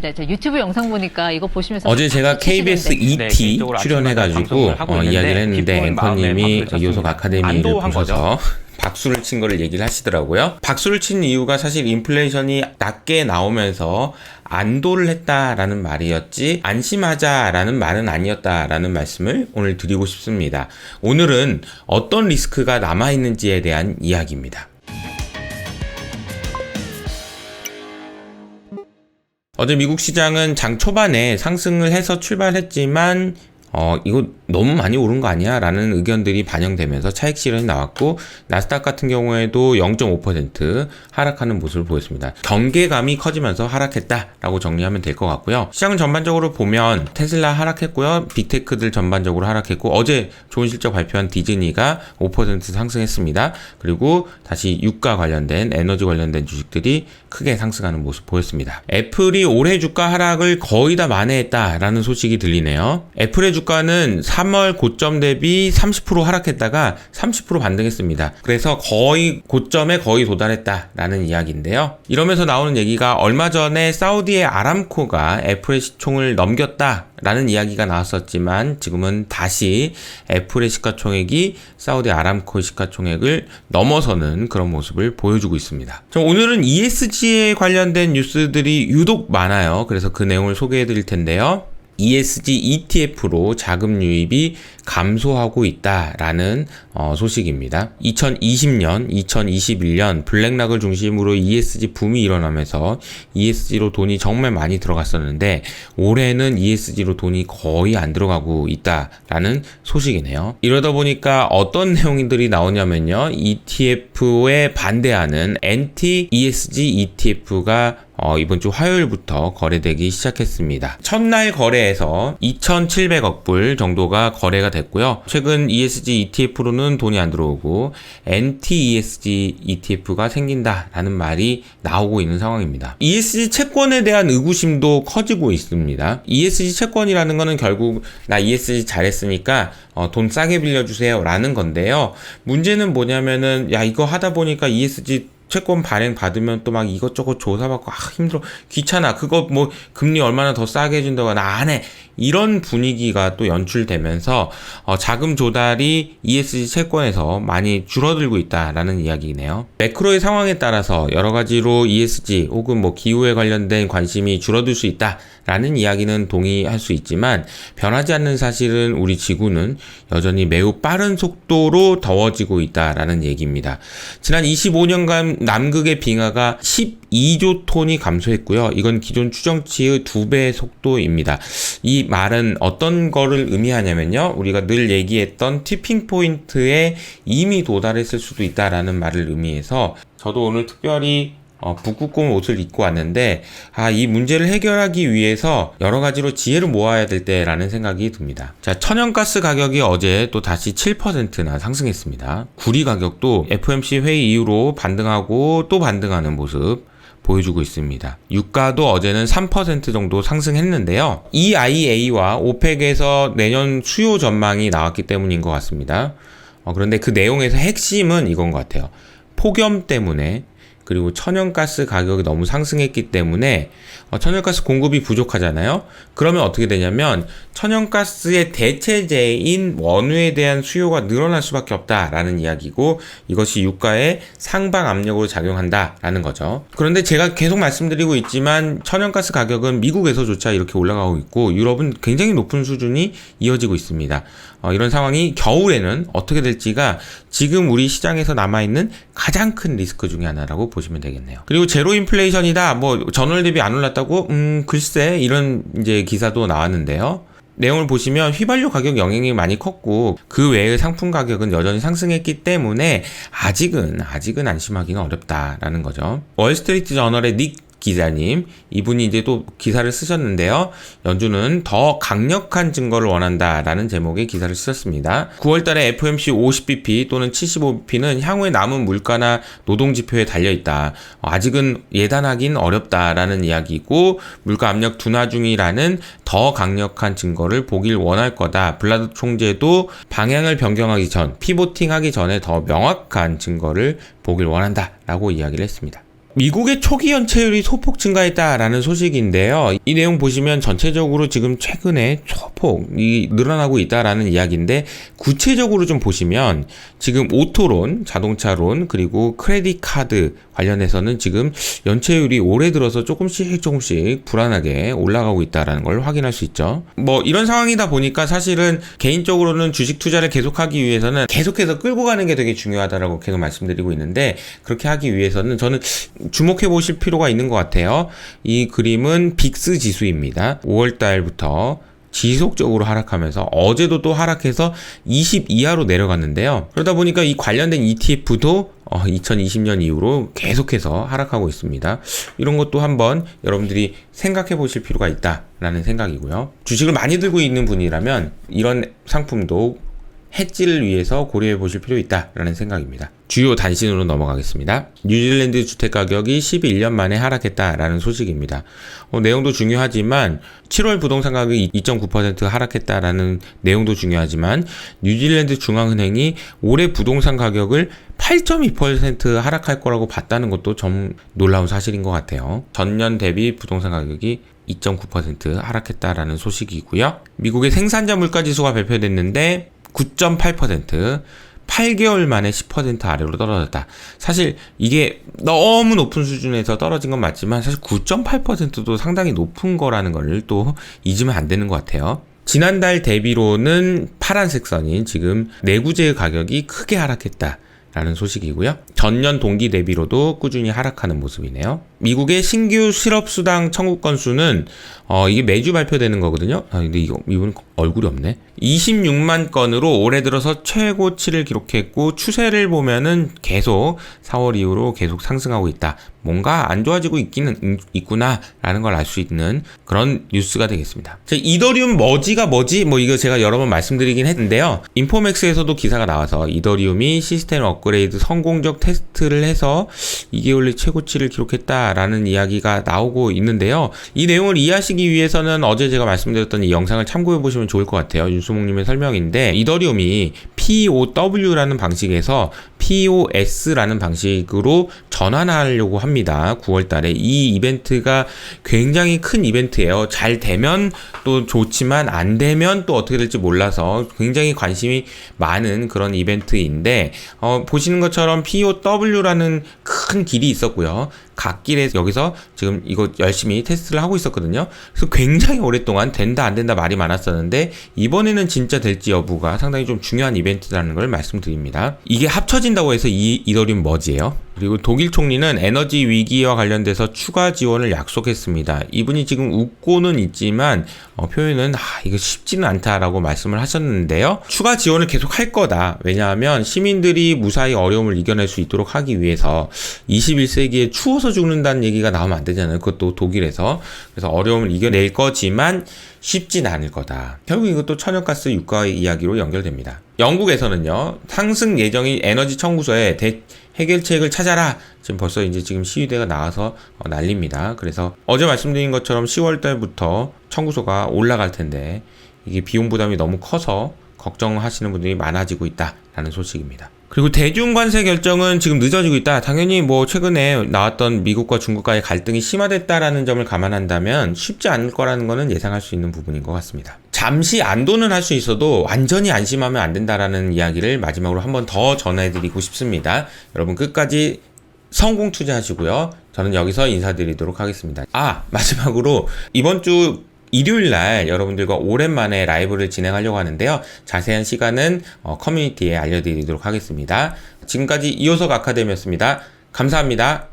아니라 저 유튜브 영상 보니까 이거 보시면서 어제 제가 KBS ET 출연해가지고 이야기를 했는데 앵커님이 이호석 아카데미를 보셔서 박수를 친 거를 얘기를 하시더라고요. 박수를 친 이유가 사실 인플레이션이 낮게 나오면서 안도를 했다라는 말이었지 안심하자라는 말은 아니었다라는 말씀을 오늘 드리고 싶습니다. 오늘은 어떤 리스크가 남아있는지에 대한 이야기입니다. 어제 미국 시장은 장 초반에 상승을 해서 출발했지만 이거 너무 많이 오른 거 아니야? 라는 의견들이 반영되면서 차익 실현이 나왔고, 나스닥 같은 경우에도 0.5% 하락하는 모습을 보였습니다. 경계감이 커지면서 하락했다라고 정리하면 될 것 같고요. 시장 전반적으로 보면 테슬라 하락했고요. 빅테크들 전반적으로 하락했고, 어제 좋은 실적 발표한 디즈니가 5% 상승했습니다. 그리고 다시 유가 관련된, 에너지 관련된 주식들이 크게 상승하는 모습 보였습니다. 애플이 올해 주가 하락을 거의 다 만회했다라는 소식이 들리네요. 애플의 주가는 3월 고점 대비 30% 하락했다가 30% 반등했습니다. 그래서 거의 고점에 거의 도달했다라는 이야기인데요. 이러면서 나오는 얘기가 얼마 전에 사우디의 아람코가 애플의 시총을 넘겼다라는 이야기가 나왔었지만 지금은 다시 애플의 시가총액이 사우디 아람코 시가총액을 넘어서는 그런 모습을 보여주고 있습니다. 오늘은 ESG에 관련된 뉴스들이 유독 많아요. 그래서 그 내용을 소개해 드릴 텐데요. ESG ETF로 자금 유입이 감소하고 있다라는 소식입니다. 2020년, 2021년 블랙락을 중심으로 ESG 붐이 일어나면서 ESG로 돈이 정말 많이 들어갔었는데 올해는 ESG로 돈이 거의 안 들어가고 있다라는 소식이네요. 이러다 보니까 어떤 내용들이 나오냐면요. ETF에 반대하는 Anti-ESG ETF가 이번 주 화요일부터 거래되기 시작했습니다. 첫날 거래에서 2,700억 불 정도가 거래가 됐고요. 최근 ESG ETF로는 돈이 안 들어오고 Anti-ESG ETF가 생긴다라는 말이 나오고 있는 상황입니다. ESG 채권에 대한 의구심도 커지고 있습니다. ESG 채권이라는 거는 결국 나 ESG 잘했으니까 돈 싸게 빌려주세요 라는 건데요. 문제는 뭐냐면은 야 이거 하다 보니까 ESG 채권 발행 받으면 또 막 이것저것 조사받고 힘들어 귀찮아 그거 뭐 금리 얼마나 더 싸게 해준다고 나 안 해 이런 분위기가 또 연출되면서 자금 조달이 ESG 채권에서 많이 줄어들고 있다라는 이야기네요. 매크로의 상황에 따라서 여러 가지로 ESG 혹은 뭐 기후에 관련된 관심이 줄어들 수 있다라는 이야기는 동의할 수 있지만 변하지 않는 사실은 우리 지구는 여전히 매우 빠른 속도로 더워지고 있다라는 얘기입니다. 지난 25년간 남극의 빙하가 12조 톤이 감소했고요. 이건 기존 추정치의 2배의 속도입니다. 이 말은 어떤 거를 의미하냐면요. 우리가 늘 얘기했던 티핑 포인트에 이미 도달했을 수도 있다라는 말을 의미해서 저도 오늘 특별히 북극곰 옷을 입고 왔는데 이 문제를 해결하기 위해서 여러 가지로 지혜를 모아야 될 때라는 생각이 듭니다. 자, 천연가스 가격이 어제 또 다시 7%나 상승했습니다. 구리 가격도 FOMC 회의 이후로 반등하고 또 반등하는 모습 보여주고 있습니다. 유가도 어제는 3% 정도 상승했는데요. EIA와 오펙에서 내년 수요 전망이 나왔기 때문인 것 같습니다. 그런데 그 내용에서 핵심은 이건 것 같아요. 폭염 때문에 그리고 천연가스 가격이 너무 상승했기 때문에 천연가스 공급이 부족하잖아요. 그러면 어떻게 되냐면 천연가스의 대체제인 원유에 대한 수요가 늘어날 수밖에 없다라는 이야기고 이것이 유가에 상방 압력으로 작용한다라는 거죠. 그런데 제가 계속 말씀드리고 있지만 천연가스 가격은 미국에서조차 이렇게 올라가고 있고 유럽은 굉장히 높은 수준이 이어지고 있습니다. 이런 상황이 겨울에는 어떻게 될지가 지금 우리 시장에서 남아있는 가장 큰 리스크 중에 하나라고 보시면 되겠네요. 그리고 제로 인플레이션이다 뭐 전월 대비 안 올랐다고 글쎄 이런 이제 기사도 나왔는데요. 내용을 보시면 휘발유 가격 영향이 많이 컸고 그 외의 상품 가격은 여전히 상승했기 때문에 아직은 안심하기는 어렵다라는 거죠. 월스트리트 저널의 닉 기자님, 이분이 이제 또 기사를 쓰셨는데요. 연준은 더 강력한 증거를 원한다라는 제목의 기사를 쓰셨습니다. 9월달에 FOMC 50bp 또는 75bp는 향후에 남은 물가나 노동 지표에 달려있다. 아직은 예단하긴 어렵다라는 이야기고 물가 압력 둔화 중이라는 더 강력한 증거를 보길 원할 거다. 블라드 총재도 방향을 변경하기 전, 피보팅하기 전에 더 명확한 증거를 보길 원한다라고 이야기를 했습니다. 미국의 초기 연체율이 소폭 증가했다라는 소식인데요. 이 내용 보시면 전체적으로 지금 최근에 소폭이 늘어나고 있다라는 이야기인데, 구체적으로 좀 보시면 지금 오토론, 자동차론, 그리고 크레딧 카드 관련해서는 지금 연체율이 올해 들어서 조금씩 불안하게 올라가고 있다라는 걸 확인할 수 있죠. 뭐 이런 상황이다 보니까 사실은 개인적으로는 주식 투자를 계속하기 위해서는 계속해서 끌고 가는 게 되게 중요하다라고 계속 말씀드리고 있는데, 그렇게 하기 위해서는 저는 주목해 보실 필요가 있는 것 같아요. 이 그림은 빅스 지수입니다. 5월 달부터 지속적으로 하락하면서 어제도 또 하락해서 20 이하로 내려갔는데요. 그러다 보니까 이 관련된 ETF도 2020년 이후로 계속해서 하락하고 있습니다. 이런 것도 한번 여러분들이 생각해 보실 필요가 있다라는 생각이고요. 주식을 많이 들고 있는 분이라면 이런 상품도 해지를 위해서 고려해 보실 필요 있다라는 생각입니다. 주요 단신으로 넘어가겠습니다. 뉴질랜드 주택가격이 11년 만에 하락했다라는 소식입니다. 내용도 중요하지만 7월 부동산 가격이 2.9% 하락했다라는 내용도 중요하지만, 뉴질랜드 중앙은행이 올해 부동산 가격을 8.2% 하락할 거라고 봤다는 것도 좀 놀라운 사실인 것 같아요. 전년 대비 부동산 가격이 2.9% 하락했다라는 소식이고요. 미국의 생산자 물가지수가 발표됐는데 9.8%, 8개월 만에 10% 아래로 떨어졌다. 사실 이게 너무 높은 수준에서 떨어진 건 맞지만, 사실 9.8%도 상당히 높은 거라는 걸 또 잊으면 안 되는 것 같아요. 지난달 대비로는 파란색 선인 지금 내구재 가격이 크게 하락했다 라는 소식이고요. 전년 동기 대비로도 꾸준히 하락하는 모습이네요. 미국의 신규 실업수당 청구 건수는 이게 매주 발표되는 거거든요. 근데 이분 얼굴이 없네. 26만 건으로 올해 들어서 최고치를 기록했고, 추세를 보면은 계속 4월 이후로 계속 상승하고 있다. 뭔가 안 좋아지고 있기는 있구나 라는 걸 알 수 있는 그런 뉴스가 되겠습니다. 이더리움 머지가 뭐지? 이거 제가 여러 번 말씀드리긴 했는데요. 인포맥스에서도 기사가 나와서 이더리움이 시스템 업그레이드 성공적 테스트를 해서 2개월 내 최고치를 기록했다라는 이야기가 나오고 있는데요. 이 내용을 이해하시기 위해서는 어제 제가 말씀드렸던 이 영상을 참고해 보시면 좋을 것 같아요. 윤수목님의 설명인데, 이더리움이 POW라는 방식에서 POS라는 방식으로 전환하려고 합니다. 9월 달에. 이 이벤트가 굉장히 큰 이벤트예요. 잘 되면 또 좋지만 안 되면 또 어떻게 될지 몰라서 굉장히 관심이 많은 그런 이벤트인데, 보시는 것처럼 POW라는 큰 길이 있었고요. 각 길에 여기서 지금 이거 열심히 테스트를 하고 있었거든요. 그래서 굉장히 오랫동안 된다 안 된다 말이 많았었는데, 이번에는 진짜 될지 여부가 상당히 좀 중요한 이벤트라는 걸 말씀드립니다. 이게 합쳐진다고 해서 이더리움 머지예요. 그리고 독일 총리는 에너지 위기와 관련돼서 추가 지원을 약속했습니다. 이분이 지금 웃고는 있지만 표현은 이거 쉽지는 않다라고 말씀을 하셨는데요. 추가 지원을 계속 할 거다. 왜냐하면 시민들이 무사히 어려움을 이겨낼 수 있도록 하기 위해서 21세기에 추워서 죽는다는 얘기가 나오면 안 되잖아요. 그것도 독일에서. 그래서 어려움을 이겨낼 거지만 쉽진 않을 거다. 결국 이것도 천연가스 유가의 이야기로 연결됩니다. 영국에서는요, 상승 예정인 에너지 청구서에 해결책을 찾아라. 지금 벌써 지금 시위대가 나와서 난립니다. 그래서 어제 말씀드린 것처럼 10월 달부터 청구서가 올라갈 텐데, 이게 비용 부담이 너무 커서 걱정하시는 분들이 많아지고 있다라는 소식입니다. 그리고 대중관세 결정은 지금 늦어지고 있다. 당연히 최근에 나왔던 미국과 중국과의 갈등이 심화됐다라는 점을 감안한다면 쉽지 않을 거라는 거는 예상할 수 있는 부분인 것 같습니다. 잠시 안도는 할 수 있어도 완전히 안심하면 안 된다라는 이야기를 마지막으로 한 번 더 전해드리고 싶습니다. 여러분 끝까지 성공 투자하시고요. 저는 여기서 인사드리도록 하겠습니다. 마지막으로 이번 주 일요일날 여러분들과 오랜만에 라이브를 진행하려고 하는데요. 자세한 시간은 커뮤니티에 알려드리도록 하겠습니다. 지금까지 이호석 아카데미였습니다. 감사합니다.